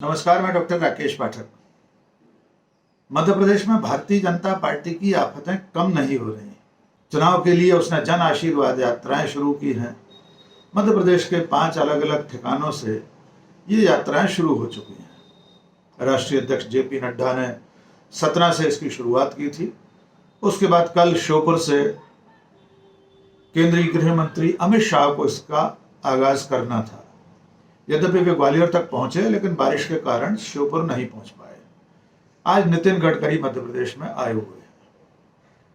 नमस्कार, मैं डॉक्टर राकेश पाठक। मध्य प्रदेश में भारतीय जनता पार्टी की आफतें कम नहीं हो रही। चुनाव के लिए उसने जन आशीर्वाद यात्राएं शुरू की हैं। मध्य प्रदेश के 5 अलग अलग ठिकानों से ये यात्राएं शुरू हो चुकी हैं। राष्ट्रीय अध्यक्ष जेपी नड्डा ने सतना से इसकी शुरुआत की थी। उसके बाद कल श्योपुर से केंद्रीय गृह मंत्री अमित शाह को इसका आगाज करना था। यद्यपि वे ग्वालियर तक पहुंचे, लेकिन बारिश के कारण श्योपुर नहीं पहुंच पाए। आज नितिन गडकरी मध्य प्रदेश में आए हुए हैं,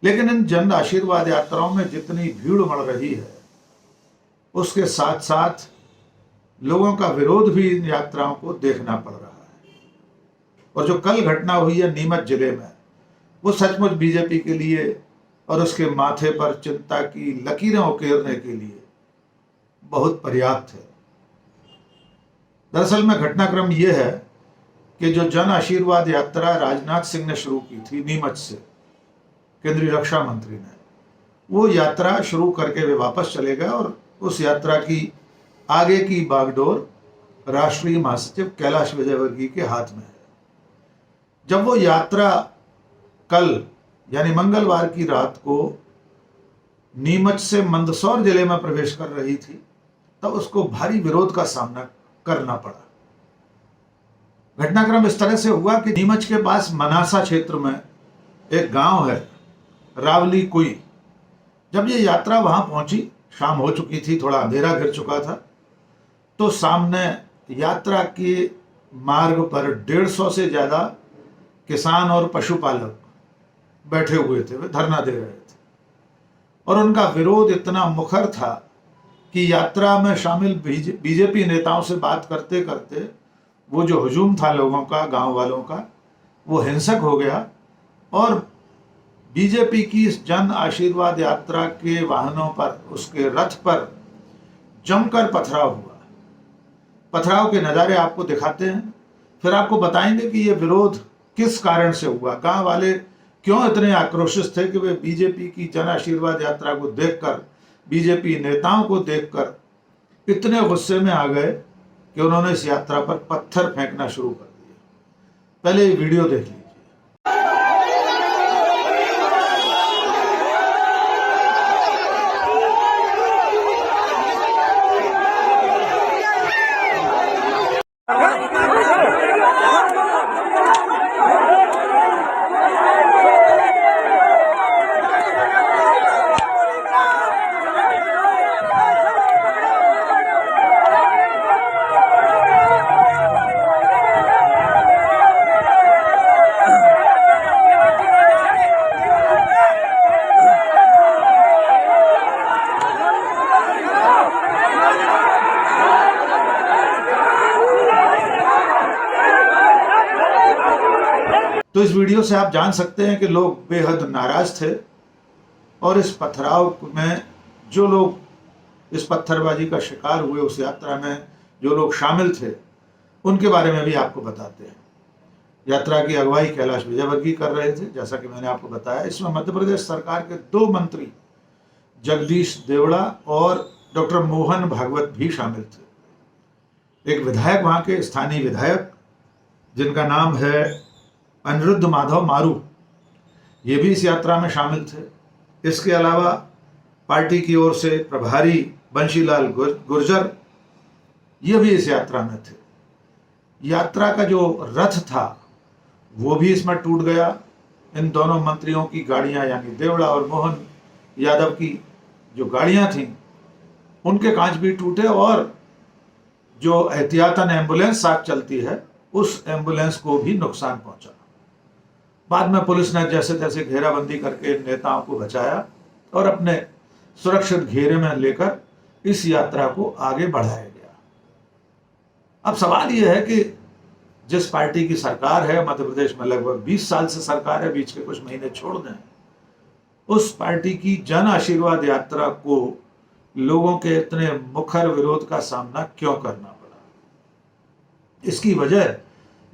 लेकिन इन जन आशीर्वाद यात्राओं में जितनी भीड़ उमड़ रही है, उसके साथ साथ लोगों का विरोध भी इन यात्राओं को देखना पड़ रहा है। और जो कल घटना हुई है नीमच जिले में, वो सचमुच बीजेपी के लिए और उसके माथे पर चिंता की लकीरें उकेरने के लिए बहुत पर्याप्त है। दरअसल में घटनाक्रम यह है कि जो जन आशीर्वाद यात्रा राजनाथ सिंह ने शुरू की थी नीमच से, केंद्रीय रक्षा मंत्री ने, वो यात्रा शुरू करके वे वापस चले गए और उस यात्रा की आगे की बागडोर राष्ट्रीय महासचिव कैलाश विजयवर्गीय के हाथ में है। जब वो यात्रा कल यानी मंगलवार की रात को नीमच से मंदसौर जिले में प्रवेश कर रही थी, तब उसको भारी विरोध का सामना करना पड़ा। घटनाक्रम इस तरह से हुआ कि नीमच के पास मनासा क्षेत्र में एक गांव है रावली कुई। जब ये यात्रा वहां पहुंची, शाम हो चुकी थी, थोड़ा अंधेरा घिर चुका था, तो सामने यात्रा के मार्ग पर 150 से ज्यादा किसान और पशुपालक बैठे हुए थे। वे धरना दे रहे थे और उनका विरोध इतना मुखर था कि यात्रा में शामिल बीजेपी नेताओं से बात करते करते वो जो हुजूम था लोगों का, गांव वालों का, वो हिंसक हो गया और बीजेपी की इस जन आशीर्वाद यात्रा के वाहनों पर, उसके रथ पर जमकर पथराव हुआ। पथराव के नज़ारे आपको दिखाते हैं, फिर आपको बताएंगे कि ये विरोध किस कारण से हुआ। गांव वाले क्यों इतने आक्रोशित थे कि वे बीजेपी की जन आशीर्वाद यात्रा को देखकर, बीजेपी नेताओं को देखकर इतने गुस्से में आ गए कि उन्होंने इस यात्रा पर पत्थर फेंकना शुरू कर दिया। पहले ये वीडियो देख लीजिए। तो इस वीडियो से आप जान सकते हैं कि लोग बेहद नाराज थे और इस पथराव में जो लोग इस पत्थरबाजी का शिकार हुए, उस यात्रा में जो लोग शामिल थे, उनके बारे में भी आपको बताते हैं। यात्रा की अगुवाई कैलाश विजयवर्गीय कर रहे थे, जैसा कि मैंने आपको बताया। इसमें मध्य प्रदेश सरकार के 2 मंत्री जगदीश देवड़ा और डॉक्टर मोहन भागवत भी शामिल थे। एक विधायक, वहाँ के स्थानीय विधायक, जिनका नाम है अनिरुद्ध माधव मारू, ये भी इस यात्रा में शामिल थे। इसके अलावा पार्टी की ओर से प्रभारी बंशीलाल गुर्जर, ये भी इस यात्रा में थे। यात्रा का जो रथ था वो भी इसमें टूट गया। इन दोनों मंत्रियों की गाड़ियां, यानी देवड़ा और मोहन यादव की जो गाड़ियां थीं, उनके कांच भी टूटे और जो एहतियातन एम्बुलेंस साथ चलती है, उस एम्बुलेंस को भी नुकसान पहुंचा। बाद में पुलिस ने जैसे तैसे घेराबंदी करके नेताओं को बचाया और अपने सुरक्षित घेरे में लेकर इस यात्रा को आगे बढ़ाया गया। अब सवाल यह है कि जिस पार्टी की सरकार है मध्य प्रदेश में, लगभग 20 साल से सरकार है, बीच के कुछ महीने छोड़ दें, उस पार्टी की जन आशीर्वाद यात्रा को लोगों के इतने मुखर विरोध का सामना क्यों करना पड़ा। इसकी वजह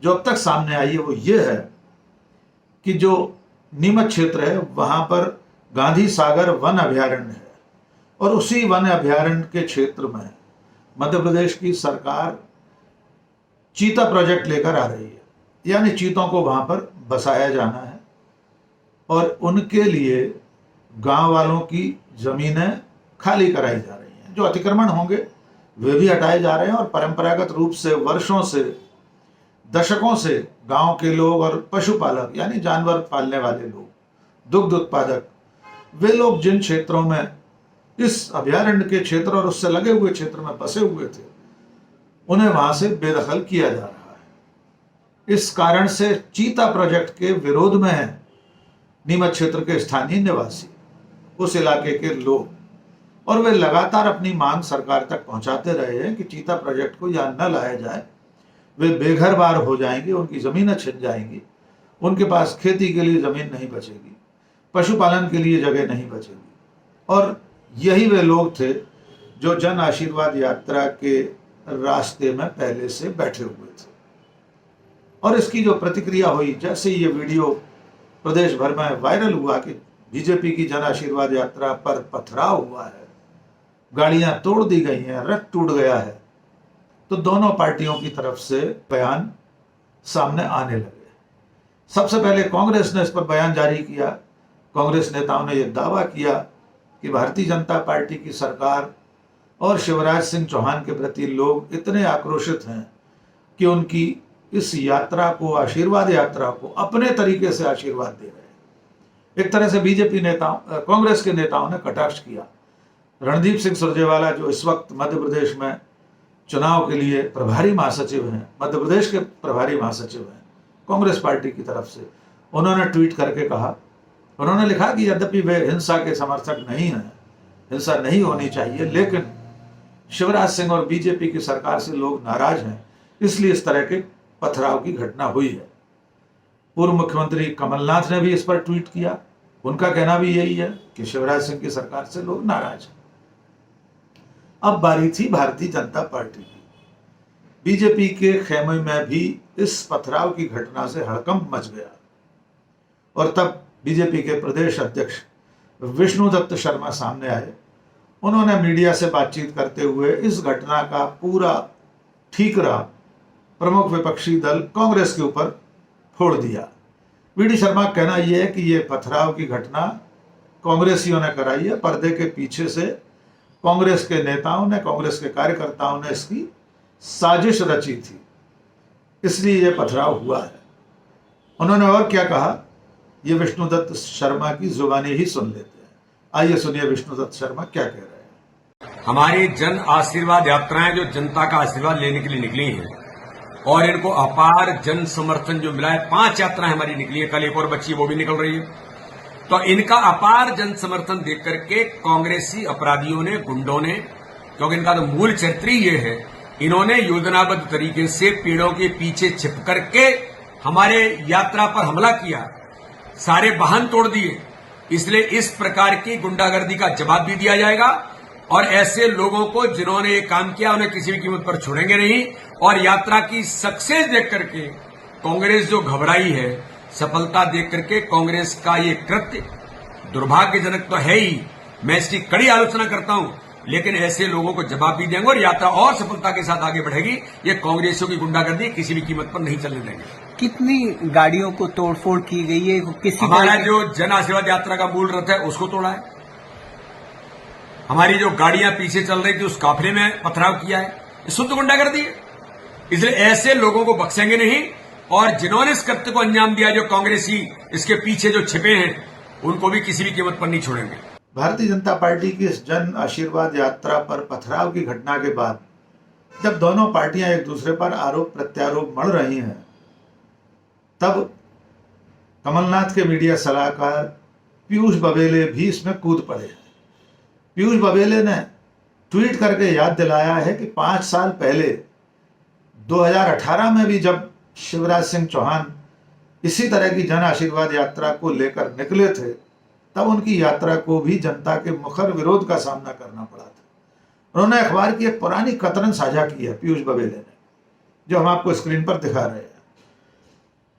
जो अब तक सामने आई है वो ये है कि जो नीमच क्षेत्र है, वहां पर गांधी सागर वन अभयारण्य है और उसी वन अभयारण्य के क्षेत्र में मध्य प्रदेश की सरकार चीता प्रोजेक्ट लेकर आ रही है, यानी चीतों को वहां पर बसाया जाना है और उनके लिए गांव वालों की जमीनें खाली कराई जा रही हैं। जो अतिक्रमण होंगे वे भी हटाए जा रहे हैं और परंपरागत रूप से वर्षों से, दशकों से गांव के लोग और पशुपालक यानी जानवर पालने वाले लोग, दुग्ध उत्पादक, वे लोग जिन क्षेत्रों में इस अभयारण्य के क्षेत्र और उससे लगे हुए क्षेत्र में बसे हुए थे, उन्हें वहां से बेदखल किया जा रहा है। इस कारण से चीता प्रोजेक्ट के विरोध में है नीमच क्षेत्र के स्थानीय निवासी, उस इलाके के लोग, और वे लगातार अपनी मांग सरकार तक पहुंचाते रहे हैं कि चीता प्रोजेक्ट को यहां न लाया जाए। वे बेघर बार हो जाएंगे, उनकी जमीनें छिन जाएंगी, उनके पास खेती के लिए जमीन नहीं बचेगी, पशुपालन के लिए जगह नहीं बचेगी। और यही वे लोग थे जो जन आशीर्वाद यात्रा के रास्ते में पहले से बैठे हुए थे। और इसकी जो प्रतिक्रिया हुई, जैसे ये वीडियो प्रदेश भर में वायरल हुआ कि बीजेपी की जन आशीर्वाद यात्रा पर पथराव हुआ है, गाड़ियां तोड़ दी गई हैं, रथ टूट गया है, तो दोनों पार्टियों की तरफ से बयान सामने आने लगे। सबसे पहले कांग्रेस ने इस पर बयान जारी किया। कांग्रेस नेताओं ने यह दावा किया कि भारतीय जनता पार्टी की सरकार और शिवराज सिंह चौहान के प्रति लोग इतने आक्रोशित हैं कि उनकी इस यात्रा को, आशीर्वाद यात्रा को अपने तरीके से आशीर्वाद दे रहे हैं। एक तरह से बीजेपी नेताओं, कांग्रेस के नेताओं ने कटाक्ष किया। रणदीप सिंह सुरजेवाला, जो इस वक्त मध्य प्रदेश में चुनाव के लिए प्रभारी महासचिव हैं, मध्य प्रदेश के प्रभारी महासचिव हैं कांग्रेस पार्टी की तरफ से, उन्होंने ट्वीट करके कहा, उन्होंने लिखा कि यद्यपि वे हिंसा के समर्थक नहीं हैं, हिंसा नहीं होनी चाहिए, लेकिन शिवराज सिंह और बीजेपी की सरकार से लोग नाराज हैं, इसलिए इस तरह के पथराव की घटना हुई है। पूर्व मुख्यमंत्री कमलनाथ ने भी इस पर ट्वीट किया। उनका कहना भी यही है कि शिवराज सिंह की सरकार से लोग नाराज हैं। अब बारी थी भारतीय जनता पार्टी की। बीजेपी के खेमे में भी इस पथराव की घटना से हड़कंप मच गया और तब बीजेपी के प्रदेश अध्यक्ष विष्णुदत्त शर्मा सामने आए। उन्होंने मीडिया से बातचीत करते हुए इस घटना का पूरा ठीकरा प्रमुख विपक्षी दल कांग्रेस के ऊपर फोड़ दिया। वी.डी. शर्मा का कहना यह है कि यह पथराव की घटना कांग्रेसियों ने कराई है, पर्दे के पीछे से कांग्रेस के नेताओं ने, कांग्रेस के कार्यकर्ताओं ने इसकी साजिश रची थी, इसलिए यह पथराव हुआ है। उन्होंने और क्या कहा, यह विष्णुदत्त शर्मा की जुबानी ही सुन लेते हैं। आइए सुनिए विष्णुदत्त शर्मा क्या कह रहे हैं। हमारी जन आशीर्वाद यात्राएं जो जनता का आशीर्वाद लेने के लिए निकली हैं और इनको अपार जन समर्थन जो मिला है, 5 यात्राएं हमारी निकली है, कल एक और बच्ची वो भी निकल रही है, तो इनका अपार जन समर्थन देख करके कांग्रेसी अपराधियों ने, गुंडों ने, क्योंकि इनका तो मूल चरित्र ही ये है, इन्होंने योजनाबद्ध तरीके से पेड़ों के पीछे छिप करके हमारे यात्रा पर हमला किया, सारे वाहन तोड़ दिए। इसलिए इस प्रकार की गुंडागर्दी का जवाब भी दिया जाएगा और ऐसे लोगों को जिन्होंने ये काम किया उन्हें किसी भी कीमत पर छोड़ेंगे नहीं। और यात्रा की सक्सेस देख करके कांग्रेस जो घबराई है, सफलता देख करके कांग्रेस का ये कृत्य दुर्भाग्यजनक तो है ही, मैं इसकी कड़ी आलोचना करता हूं, लेकिन ऐसे लोगों को जवाब भी देंगे और यात्रा और सफलता के साथ आगे बढ़ेगी। ये कांग्रेसियों की गुंडागर्दी किसी भी कीमत पर नहीं चलने देंगे। कितनी गाड़ियों को तोड़फोड़ की गई है? किसी हमारा जो जन आशीर्वाद यात्रा का मूल रथ है उसको तोड़ा है, हमारी जो गाड़ियां पीछे चल रही थी उस काफिले में पथराव किया है, ये शुद्ध गुंडागर्दी है। इसलिए ऐसे लोगों को बख्शेंगे नहीं और जिन्होंने इस कृत्य को अंजाम दिया, जो कांग्रेसी इसके पीछे जो छिपे हैं, उनको भी किसी भी कीमत पर नहीं छोड़ेंगे। भारतीय जनता पार्टी की इस जन आशीर्वाद यात्रा पर पथराव की घटना के बाद जब दोनों पार्टियां एक दूसरे पर आरोप प्रत्यारोप मढ़ रही हैं, तब कमलनाथ के मीडिया सलाहकार पीयूष बबेले भी इसमें कूद पड़े हैं। पीयूष बबेले ने ट्वीट करके याद दिलाया है कि 5 साल पहले 2018 में भी जब शिवराज सिंह चौहान इसी तरह की जन आशीर्वाद यात्रा को लेकर निकले थे, तब उनकी यात्रा को भी जनता के मुखर विरोध का सामना करना पड़ा था। उन्होंने अखबार की एक पुरानी कतरन साझा की है पीयूष बबेले ने, जो हम आपको स्क्रीन पर दिखा रहे हैं।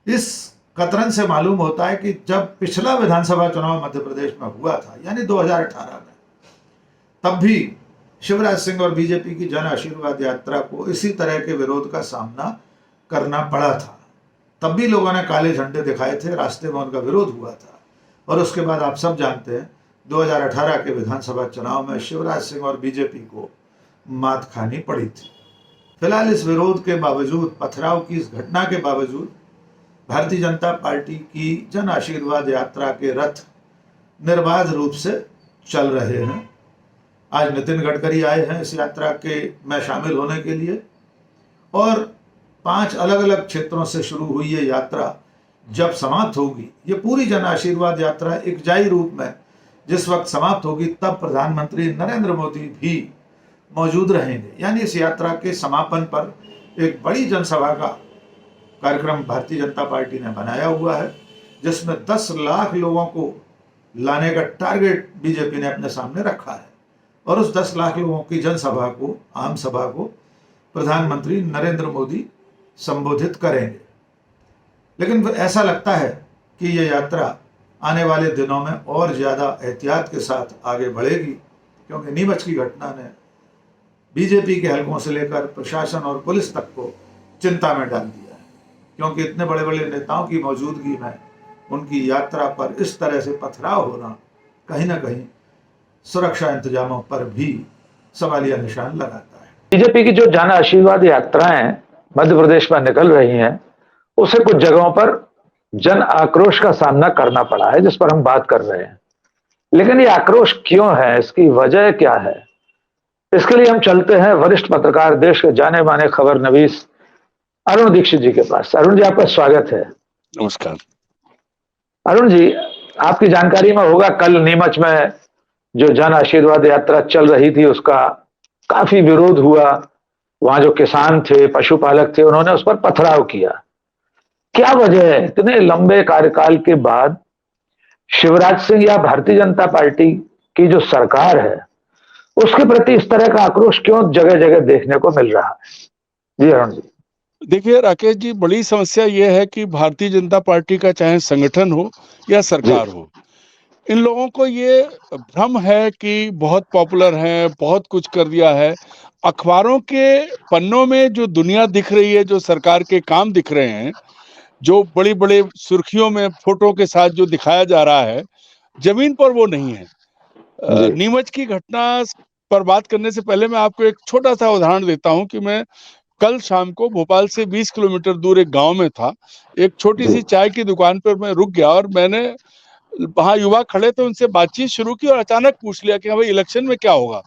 इस कतरन से मालूम होता है कि जब पिछला विधानसभा चुनाव मध्य प्रदेश में हुआ था, यानी 2018 में, तब भी शिवराज सिंह और बीजेपी की जन आशीर्वाद यात्रा को इसी तरह के विरोध का सामना करना पड़ा था। तब भी लोगों ने काले झंडे दिखाए थे, रास्ते में उनका विरोध हुआ था। और उसके बाद आप सब जानते हैं 2018 के विधानसभा चुनाव में शिवराज सिंह और बीजेपी को मात खानी पड़ी थी। फिलहाल इस विरोध के बावजूद, पथराव की इस घटना के बावजूद, भारतीय जनता पार्टी की जन आशीर्वाद यात्रा के रथ निर्बाध रूप से चल रहे हैं। आज नितिन गडकरी आए हैं इस यात्रा के में शामिल होने के लिए, और 5 अलग अलग क्षेत्रों से शुरू हुई ये यात्रा जब समाप्त होगी, ये पूरी जन आशीर्वाद यात्रा एकजाई रूप में जिस वक्त समाप्त होगी, तब प्रधानमंत्री नरेंद्र मोदी भी मौजूद रहेंगे। यानी इस यात्रा के समापन पर एक बड़ी जनसभा का कार्यक्रम भारतीय जनता पार्टी ने बनाया हुआ है, जिसमें 10 लाख लोगों को लाने का टारगेट बीजेपी ने अपने सामने रखा है। और उस 10 लाख लोगों की जनसभा को, आम सभा को प्रधानमंत्री नरेंद्र मोदी संबोधित करेंगे। लेकिन ऐसा लगता है कि ये यात्रा आने वाले दिनों में और ज़्यादा एहतियात के साथ आगे बढ़ेगी, क्योंकि नीमच की घटना ने बीजेपी के हलकों से लेकर प्रशासन और पुलिस तक को चिंता में डाल दिया है। क्योंकि इतने बड़े बड़े नेताओं की मौजूदगी में उनकी यात्रा पर इस तरह से पथराव होना कहीं ना कहीं सुरक्षा इंतजामों पर भी सवालिया निशान लगाता है। बीजेपी की जो जन आशीर्वाद यात्राएं मध्य प्रदेश में निकल रही हैं, उसे कुछ जगहों पर जन आक्रोश का सामना करना पड़ा है, जिस पर हम बात कर रहे हैं। लेकिन ये आक्रोश क्यों है, इसकी वजह क्या है, इसके लिए हम चलते हैं वरिष्ठ पत्रकार, देश के जाने माने खबर नवीस अरुण दीक्षित जी के पास। अरुण जी, आपका स्वागत है। नमस्कार। अरुण जी, आपकी जानकारी में होगा, कल नीमच में जो जन आशीर्वाद यात्रा चल रही थी, उसका काफी विरोध हुआ। वहां जो किसान थे, पशुपालक थे, उन्होंने उस पर पथराव किया। क्या वजह है, इतने लंबे कार्यकाल के बाद शिवराज सिंह या भारतीय जनता पार्टी की जो सरकार है, उसके प्रति इस तरह का आक्रोश क्यों जगह जगह देखने को मिल रहा है? जी अरुण जी। देखिए राकेश जी, बड़ी समस्या यह है कि भारतीय जनता पार्टी का चाहे संगठन हो या सरकार हो, इन लोगों को ये भ्रम है कि बहुत पॉपुलर है, बहुत कुछ कर दिया है। अखबारों के पन्नों में जो दुनिया दिख रही है, जो सरकार के काम दिख रहे हैं, जो बड़ी बड़ी सुर्खियों में फोटो के साथ जो दिखाया जा रहा है, जमीन पर वो नहीं है। नीमच की घटना पर बात करने से पहले मैं आपको एक छोटा सा उदाहरण देता हूं कि मैं कल शाम को भोपाल से 20 किलोमीटर दूर एक गांव में था। एक छोटी सी चाय की दुकान पर मैं रुक गया और मैंने वहां युवा खड़े थे, उनसे बातचीत शुरू की और अचानक पूछ लिया कि भाई इलेक्शन में क्या होगा।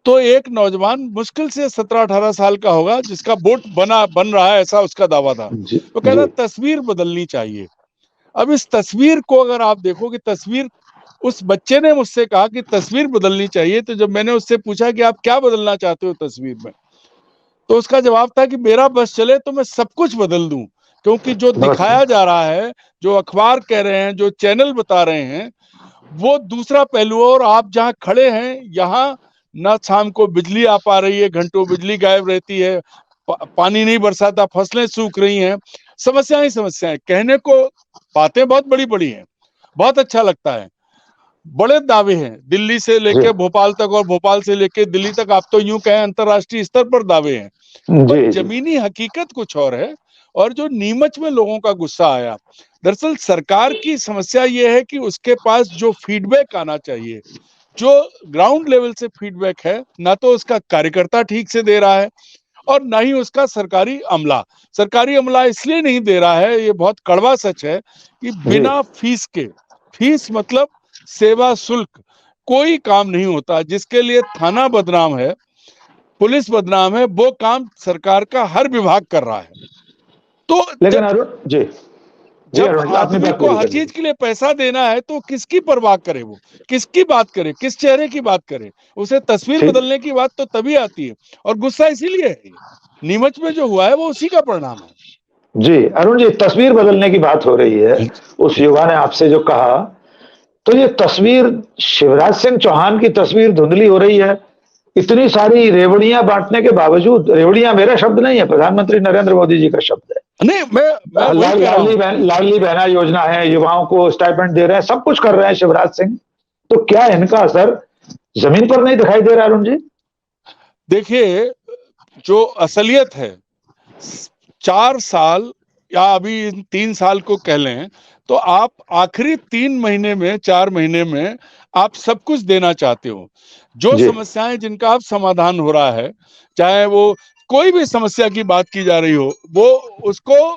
तो एक नौजवान मुश्किल से 17-18 साल का होगा, जिसका वोट बन रहा है, ऐसा उसका दावा था। तो कह रहा तस्वीर बदलनी चाहिए। अब इस तस्वीर को अगर आप देखो कि तस्वीर, उस बच्चे ने मुझसे कहा कि तस्वीर बदलनी चाहिए। तो जब मैंने उससे पूछा कि आप क्या बदलना चाहते हो तस्वीर में, तो उसका जवाब था कि मेरा बस चले तो मैं सब कुछ बदल दूं, क्योंकि जो दिखाया जा रहा है, जो अखबार कह रहे हैं, जो चैनल बता रहे हैं, वो दूसरा पहलू। और आप जहां खड़े हैं, यहाँ न शाम को बिजली आ पा रही है, घंटों बिजली गायब रहती है, पानी नहीं बरसाता, फसलें सूख रही हैं, समस्याएं ही समस्याएं। कहने को बातें बहुत बड़ी बड़ी हैं, बहुत अच्छा लगता है, बड़े दावे हैं, दिल्ली से लेके भोपाल तक और भोपाल से लेके दिल्ली तक, आप तो यूं कहें अंतरराष्ट्रीय स्तर पर दावे हैं। पर जमीनी हकीकत कुछ और है। और जो नीमच में लोगों का गुस्सा आया, दरअसल सरकार की समस्या यह है कि उसके पास जो फीडबैक आना चाहिए, जो ग्राउंड लेवल से फीडबैक है, ना तो उसका कार्यकर्ता ठीक से दे रहा है और ना ही उसका सरकारी अमला इसलिए नहीं दे रहा है, ये बहुत कड़वा सच है कि बिना फीस के, फीस मतलब सेवा शुल्क, कोई काम नहीं होता। जिसके लिए थाना बदनाम है, पुलिस बदनाम है, वो काम सरकार का हर विभाग कर रहा है। तो लेकिन अरुण जी, जब आदमी को हर चीज के लिए पैसा देना है, तो किसकी परवाह करे, वो किसकी बात करे, किस चेहरे की बात करे? उसे तस्वीर बदलने की बात तो तभी आती है। और गुस्सा इसीलिए है, नीमच में जो हुआ है वो उसी का परिणाम है। जी अरुण जी, तस्वीर बदलने की बात हो रही है, उस युवा ने आपसे जो कहा, तो ये तस्वीर शिवराज सिंह चौहान की तस्वीर धुंधली हो रही है। इतनी सारी रेवड़ियां बांटने के बावजूद, रेवड़ियां मेरा शब्द नहीं है, प्रधानमंत्री नरेंद्र मोदी जी का शब्द है। नहीं, मैं लाडली बहना योजना है, युवाओं को स्टाइपेंड दे रहे हैं, सब कुछ कर रहे हैं शिवराज सिंह। तो क्या इनका असर जमीन पर नहीं दिखाई दे रहा अरुण जी? देखिए, जो असलियत है, 4 साल या अभी इन 3 साल को कह लें तो आप आखिरी 3 महीने में 4 महीने में आप सब कुछ देना चाहते हो। जो जी। समस्याएं जिनका अब समाधान हो रहा है, चाहे वो कोई भी समस्या की बात की जा रही हो, वो उसको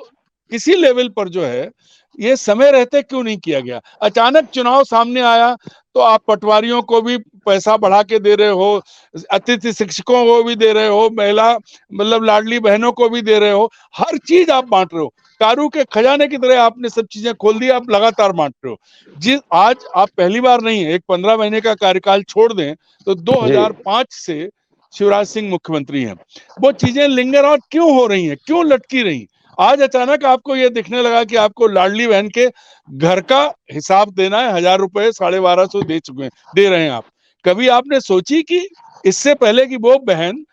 किसी लेवल पर जो है ये समय रहते क्यों नहीं किया गया। अचानक चुनाव सामने आया तो आप पटवारियों को भी पैसा बढ़ा के दे रहे हो, अतिथि शिक्षकों को भी दे रहे हो, महिला मतलब लाडली बहनों को भी दे रहे हो, हर चीज आप बांट रहे हो। कारू के खजाने की तरह आपने सब चीजें खोल दी, आप लगातार बांट रहे हो। जिस आज आप पहली बार नहीं है, एक 15 महीने का कार्यकाल छोड़ दें तो 2005 से शिवराज सिंह मुख्यमंत्री हैं। वो चीजें लिंगर आउट क्यों हो रही हैं, क्यों लटकी रही? आज अचानक आपको ये दिखने लगा कि आपको लाडली बहन के घर का हिसाब देना है, 1000 रुपए 1250 दे रहे हैं आप। कभी आपने सोची कि इससे पहले कि वो बहन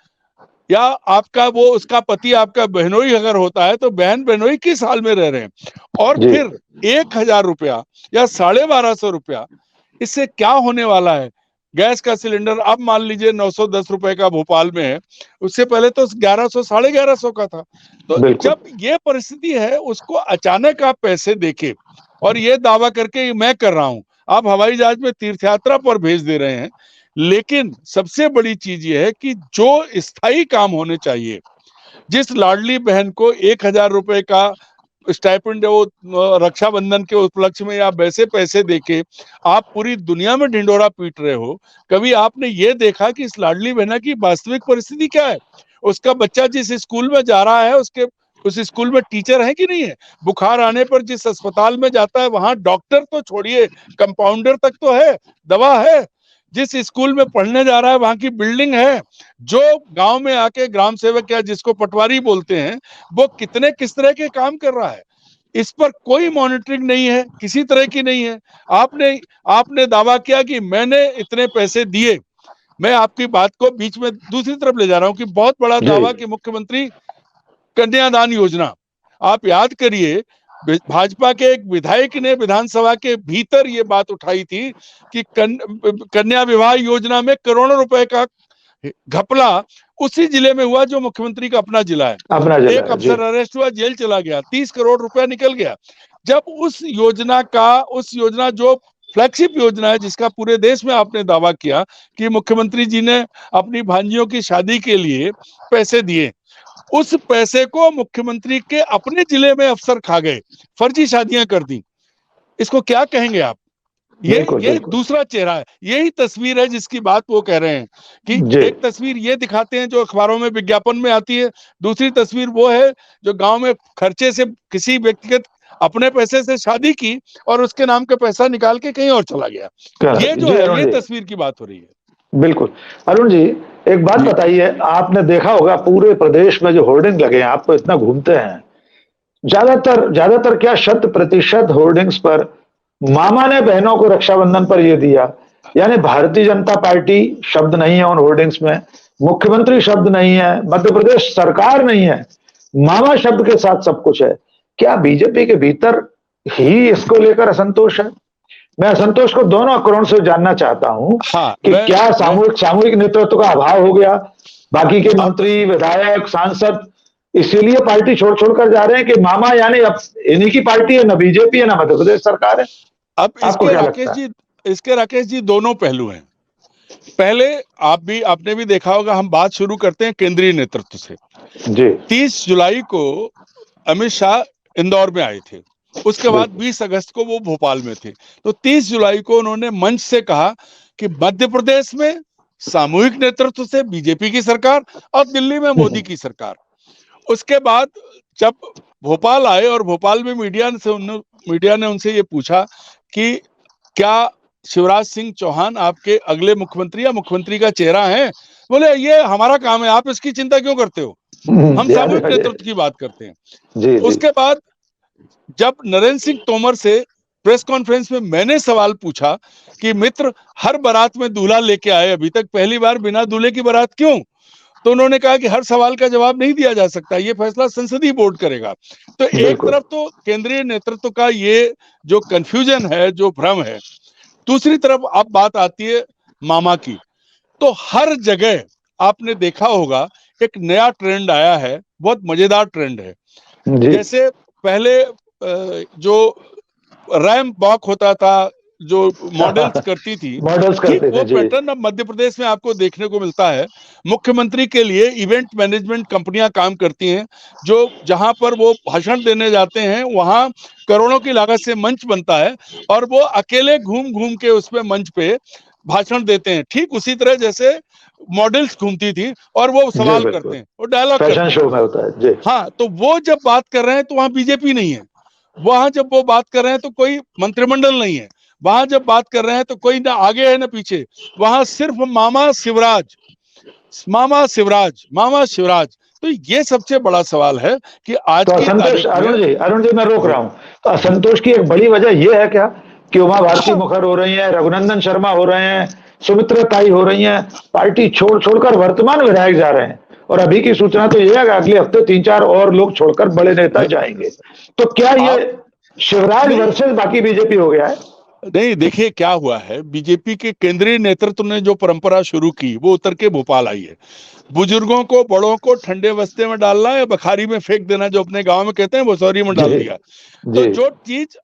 या आपका वो उसका पति आपका बहनोई अगर होता है तो बहन बहनोई किस हाल में रह रहे हैं, और जी। फिर 1000 रुपया या 1250 रुपया, इससे क्या होने वाला है? गैस का सिलेंडर अब मान लीजिए 910 रुपए का भोपाल में है, उससे पहले तो 1100 1150 का था। तो बिल्कुल। जब ये परिस्थिति है, उसको अचानक आप पैसे देके और ये दावा करके मैं कर रहा हूं, आप हवाई जहाज में तीर्थ यात्रा पर भेज दे रहे हैं। लेकिन सबसे बड़ी चीज ये है कि जो स्थायी काम होने चाहिए, जिस लाडली बहन को 1000 रुपए का स्टाइपेंड वो रक्षाबंधन के उपलक्ष्य में या वैसे पैसे देके आप पूरी दुनिया में ढिंडोरा पीट रहे हो, कभी आपने ये देखा कि इस लाडली बहना की वास्तविक परिस्थिति क्या है? उसका बच्चा जिस स्कूल में जा रहा है, उसके उस स्कूल में टीचर है कि नहीं है? बुखार आने पर जिस अस्पताल में जाता है वहां डॉक्टर तो छोड़िए, कंपाउंडर तक तो है, दवा है। जिस स्कूल में पढ़ने जा रहा है वहां की बिल्डिंग है। जो गांव में आके ग्राम सेवक या जिसको पटवारी बोलते हैं, वो किस तरह के काम कर रहा है, इस पर कोई मॉनिटरिंग नहीं है, किसी तरह की नहीं है। आपने दावा किया कि मैंने इतने पैसे दिए। मैं आपकी बात को बीच में दूसरी तरफ ले जा रहा हूं कि बहुत बड़ा दावा कि मुख्यमंत्री कन्यादान योजना, आप याद करिए भाजपा के एक विधायक ने विधानसभा के भीतर ये बात उठाई थी कि कन्या विवाह योजना में करोड़ों रुपए का घपला उसी जिले में हुआ जो मुख्यमंत्री का अपना जिला है। एक अफसर अरेस्ट हुआ, जेल चला गया, 30 करोड़ रुपया निकल गया। जब उस योजना जो फ्लैगशिप योजना है, जिसका पूरे देश में आपने दावा किया कि मुख्यमंत्री जी ने अपनी भांजियों की शादी के लिए पैसे दिए, उस पैसे को मुख्यमंत्री के अपने जिले में अफसर खा गए, फर्जी शादियां कर दी। इसको क्या कहेंगे आप? ये दूसरा चेहरा है, यही तस्वीर है जिसकी बात वो कह रहे हैं कि एक तस्वीर ये दिखाते हैं जो अखबारों में विज्ञापन में आती है, दूसरी तस्वीर वो है जो गांव में खर्चे से किसी व्यक्तिगत अपने पैसे से शादी की और उसके नाम का पैसा निकाल के कहीं और चला गया। ये जो है, ये तस्वीर की बात हो रही है। बिल्कुल। अरुण जी, एक बात बताइए, आपने देखा होगा पूरे प्रदेश में जो होर्डिंग लगे हैं, आप तो इतना घूमते हैं, ज्यादातर क्या 100% होर्डिंग्स पर मामा ने बहनों को रक्षाबंधन पर यह दिया, यानी भारतीय जनता पार्टी शब्द नहीं है उन होर्डिंग्स में, मुख्यमंत्री शब्द नहीं है, मध्य प्रदेश सरकार नहीं है, मामा शब्द के साथ सब कुछ है। क्या बीजेपी के भीतर ही इसको लेकर असंतोष है? मैं असंतोष को दोनों करोड़ से जानना चाहता हूं कि क्या सामूहिक नेतृत्व का अभाव हो गया, बाकी के मंत्री विधायक सांसद इसीलिए पार्टी छोड़ कर जा रहे हैं कि मामा यानी अब इन्हीं की पार्टी है, ना बीजेपी है ना मध्य प्रदेश सरकार है? अब इसके राकेश जी दोनों पहलू हैं। पहले आपने भी देखा होगा, हम बात शुरू करते हैं केंद्रीय नेतृत्व से जी। 30 जुलाई को अमित शाह इंदौर में आए थे, उसके बाद 20 अगस्त को वो भोपाल में थे। तो 30 जुलाई को उन्होंने मंच से कहा कि मध्य प्रदेश में सामूहिक नेतृत्व से बीजेपी की सरकार और दिल्ली में मोदी की सरकार। उसके बाद जब भोपाल आए और भोपाल में मीडिया ने उनसे ये पूछा कि क्या शिवराज सिंह चौहान आपके अगले मुख्यमंत्री या मुख्यमंत्री का चेहरा है? बोले ये हमारा काम है, आप इसकी चिंता क्यों करते हो, हम सामूहिक नेतृत्व की बात करते हैं। उसके बाद जब नरेंद्र सिंह तोमर से प्रेस कॉन्फ्रेंस में मैंने सवाल पूछा कि मित्र हर बारात में दूल्हा लेके आए, अभी तक पहली बार बिना दूल्हे की बारात क्यों? तो उन्होंने कहा कि हर सवाल का जवाब नहीं दिया जा सकता, ये फैसला संसदीय बोर्ड करेगा। तो एक तरफ तो केंद्रीय नेतृत्व का ये जो कंफ्यूजन है, जो भ्रम है, दूसरी तरफ अब बात आती है मामा की। तो हर जगह आपने देखा होगा एक नया ट्रेंड आया है, बहुत मजेदार ट्रेंड है। जी। जैसे पहले जो रैम वॉक होता था, जो मॉडल्स करती थी, मॉडल्स ठीक करते वो थे जी। पैटर्न अब मध्य प्रदेश में आपको देखने को मिलता है। मुख्यमंत्री के लिए इवेंट मैनेजमेंट कंपनियां काम करती हैं, जो जहां पर वो भाषण देने जाते हैं वहां करोड़ों की लागत से मंच बनता है और वो अकेले घूम घूम के उसमें मंच पे भाषण देते हैं, ठीक उसी तरह जैसे मॉडल्स घूमती थी और वो जी सवाल करते बिल्कुल, हैं, वो डायलॉग फैशन करते हैं। शो में होता है जी। हाँ, तो वो जब बात कर रहे हैं तो वहां बीजेपी नहीं है, वहां जब वो बात कर रहे हैं तो कोई मंत्रिमंडल नहीं है, वहां जब बात कर रहे हैं तो कोई ना आगे है ना पीछे, वहां सिर्फ मामा शिवराज, मामा शिवराज, मामा शिवराज। तो ये सबसे बड़ा सवाल है कि आज तो की असंतोष, तारीख में अरुण जी मैं रोक जी रहा हूं, तो असंतोष की एक बड़ी वजह यह है क्या कि उमा भारती मुखर हो रही हैं, रघुनंदन शर्मा हो रहे हैं, सुमित्रा ताई हो रही हैं, पार्टी छोड़ छोड़कर वर्तमान विधायक जा रहे हैं, और अभी की सूचना तो यह है कि अगले हफ्ते 3-4 और लोग छोड़कर बड़े नेता जाएंगे। तो क्या ये आप शिवराज नहीं वर्सेस बाकी बीजेपी हो गया है? नहीं देखिए क्या हुआ है, बीजेपी के केंद्रीय नेतृत्व ने जो परंपरा शुरू की वो उतर के भोपाल आई है। बुजुर्गों को, बड़ों को ठंडे बस्ते में डालना या बखारी में फेंक देना, जो अपने गांव में कहते हैं, वो सौरी में डाल जी दिया। तो जी जो चीज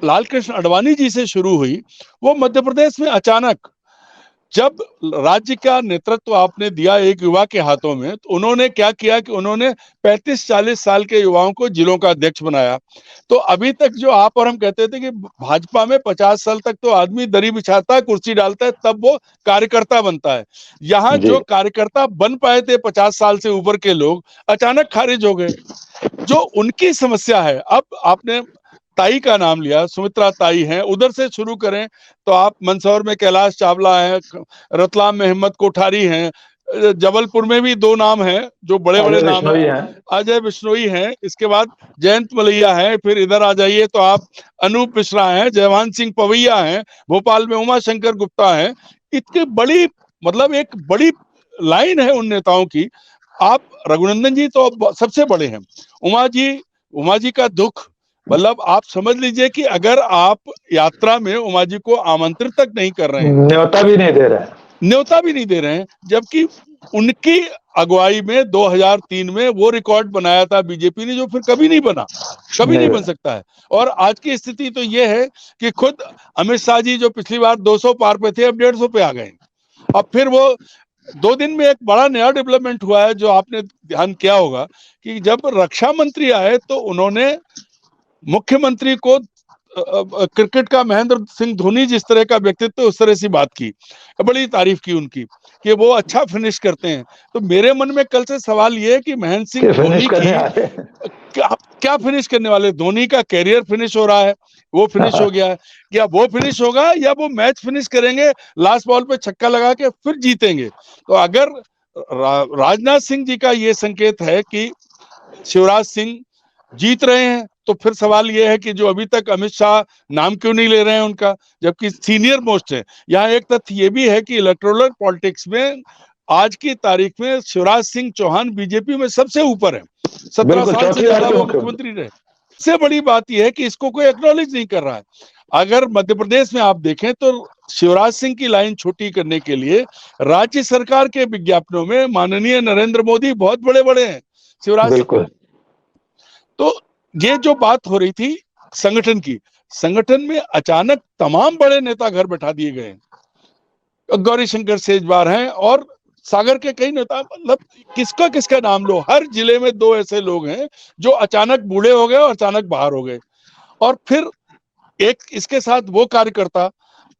लाल कृष्ण आडवाणी जी से शुरू हुई, वो मध्य प्रदेश में अचानक जब राज्य का नेतृत्व आपने दिया एक युवा के हाथों में, तो उन्होंने क्या किया कि उन्होंने 35-40 साल के युवाओं को जिलों का अध्यक्ष बनाया। तो अभी तक जो आप और हम कहते थे कि भाजपा में 50 साल तक तो आदमी दरी बिछाता है, कुर्सी डालता है, तब वो कार्यकर्ता बनता है। यहाँ जी जो कार्यकर्ता बन पाए थे 50 साल से ऊपर के लोग, अचानक खारिज हो गए। जो उनकी समस्या है, अब आपने ताई का नाम लिया, सुमित्रा ताई हैं, उधर से शुरू करें तो आप मंदसौर में कैलाश चावला हैं, रतलाम में हिम्मत कोठारी हैं, जबलपुर में भी 2 नाम हैं जो बड़े बड़े अजय नाम बिश्नोई हैं, हैं। अजय बिश्नोई हैं, इसके बाद जयंत मलैया हैं, फिर इधर आ जाइए तो आप अनूप मिश्रा हैं, जयवान सिंह पवैया हैं, भोपाल में उमा शंकर गुप्ता हैं। इतनी बड़ी, मतलब एक बड़ी लाइन है उन नेताओं की। आप रघुनंदन जी तो अब सबसे बड़े हैं, उमा जी का दुख, मतलब आप समझ लीजिए कि अगर आप यात्रा में उमा जी को आमंत्रित तक नहीं कर रहे हैं, न्योता भी नहीं दे रहे हैं। न्योता भी नहीं दे रहे हैं, जबकि उनकी अगुवाई में 2003 में वो रिकॉर्ड बनाया था बीजेपी ने, जो फिर कभी नहीं बना, कभी नहीं बन सकता है। और आज की स्थिति तो ये है कि खुद अमित शाह जी जो पिछली बार 200 पार पे थे, अब 150 पे आ गए। अब फिर वो 2 दिन में एक बड़ा नया डेवलपमेंट हुआ है, जो आपने ध्यान किया होगा कि जब रक्षा मंत्री आए तो उन्होंने मुख्यमंत्री को क्रिकेट का महेंद्र सिंह धोनी जिस तरह का व्यक्तित्व, उस तरह से बात की, बड़ी तारीफ की उनकी कि वो अच्छा फिनिश करते हैं। तो मेरे मन में कल से सवाल ये है कि महेंद्र सिंह धोनी की क्या फिनिश करने वाले, धोनी का कैरियर फिनिश हो रहा है, वो फिनिश हो गया है, या वो फिनिश होगा या वो मैच फिनिश करेंगे, लास्ट बॉल पे छक्का लगा के फिर जीतेंगे। तो अगर राजनाथ सिंह जी का ये संकेत है कि शिवराज सिंह जीत रहे हैं, तो फिर सवाल यह है कि जो अभी तक अमित शाह नाम क्यों नहीं ले रहे हैं उनका, जबकि सीनियर मोस्ट है। यहाँ एक तथ्य ये भी है कि इलेक्टोरल पॉलिटिक्स में आज की तारीख में शिवराज सिंह चौहान बीजेपी में सबसे ऊपर है, 17 साल से ज्यादा वो मुख्यमंत्री रहे। सबसे बड़ी बात यह है कि इसको कोई एक्नॉलेज नहीं कर रहा है। अगर मध्य प्रदेश में आप देखें तो शिवराज सिंह की लाइन छोटी करने के लिए राज्य सरकार के विज्ञापनों में माननीय नरेंद्र मोदी बहुत बड़े बड़े हैं शिवराज सिंह। तो ये जो बात हो रही थी संगठन की, संगठन में अचानक तमाम बड़े नेता घर बैठा दिए गए। गौरी शंकर सेजवार हैं और सागर के कई नेता, मतलब किसका किसका नाम लो, हर जिले में 2 ऐसे लोग हैं जो अचानक बूढ़े हो गए और अचानक बाहर हो गए। और फिर एक इसके साथ वो कार्यकर्ता,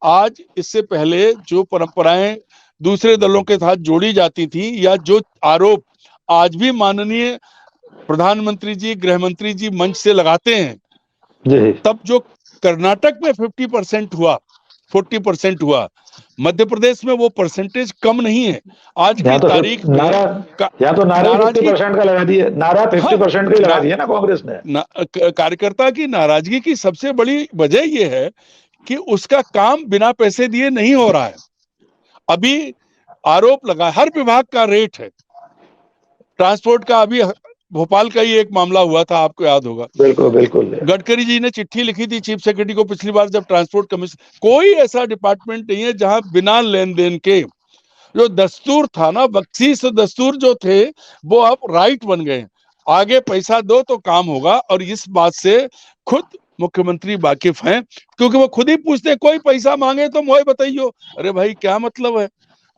आज इससे पहले जो परंपराएं दूसरे दलों के साथ जोड़ी जाती थी, या जो आरोप आज भी माननीय प्रधानमंत्री जी, गृह मंत्री जी मंच से लगाते हैं, तब जो कर्नाटक में 50% हुआ, 40% हुआ, मध्य प्रदेश में वो परसेंटेज कम नहीं है। आज की तारीख में या तो नारा 50% का लगा दिया, नारा 50% का लगा दिया ना कांग्रेस ने। कार्यकर्ता की नाराजगी की सबसे बड़ी वजह ये है कि उसका काम बिना पैसे दिए नहीं हो रहा है। अभी आरोप लगा, हर विभाग का रेट है, ट्रांसपोर्ट का अभी भोपाल का ही एक मामला हुआ था, आपको याद होगा। बिल्कुल बिल्कुल। गडकरी जी ने चिट्ठी लिखी थी चीफ सेक्रेटरी को पिछली बार जब ट्रांसपोर्ट कमीशन, कोई ऐसा डिपार्टमेंट नहीं है जहां बिना लेन देन के, जो दस्तूर था ना, बख्शीश दस्तूर जो थे वो अब राइट बन गए। आगे पैसा दो तो काम होगा, और इस बात से खुद मुख्यमंत्री वाकिफ हैं, क्योंकि वो खुद ही पूछते हैं कोई पैसा मांगे तो मोए बताइयो। अरे भाई क्या मतलब है,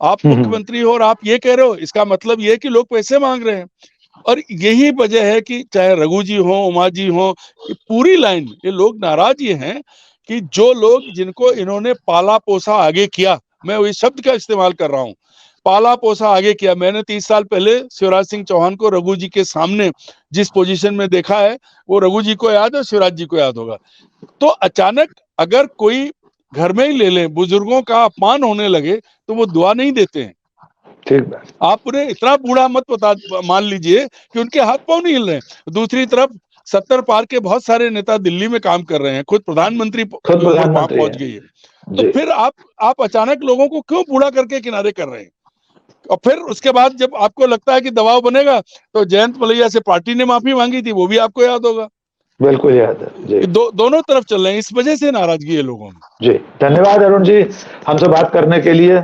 आप मुख्यमंत्री हो और आप ये कह रहे हो, इसका मतलब ये है कि लोग पैसे मांग रहे हैं। और यही वजह है कि चाहे रघु जी हो, उमा जी हो, ये पूरी लाइन ये लोग नाराज ये हैं कि जो लोग जिनको इन्होंने पाला पोसा आगे किया, मैं वही शब्द का इस्तेमाल कर रहा हूं, पाला पोसा आगे किया। मैंने 30 साल पहले शिवराज सिंह चौहान को रघु जी के सामने जिस पोजीशन में देखा है, वो रघु जी को याद है, शिवराज जी को याद होगा। तो अचानक अगर कोई घर में ही ले ले, बुजुर्गों का अपमान होने लगे तो वो दुआ नहीं देते हैं। ठीक है। आप उन्हें इतना बूढ़ा मत मान लीजिए कि उनके हाथ पांव नहीं हिल रहे हैं। दूसरी तरफ 70 पार के बहुत सारे नेता दिल्ली में काम कर रहे हैं, खुद प्रधानमंत्री वहां पहुंच गई है। तो फिर आप अचानक लोगों को क्यों बूढ़ा करके किनारे कर रहे हैं? और फिर उसके बाद जब आपको लगता है कि दबाव बनेगा, तो जयंत मलैया से पार्टी ने माफी मांगी थी, वो भी आपको याद होगा। बिल्कुल याद है जी। दोनों तरफ चल रहे हैं, इस वजह से नाराजगी है लोगों में। जी धन्यवाद अरुण जी हमसे बात करने के लिए।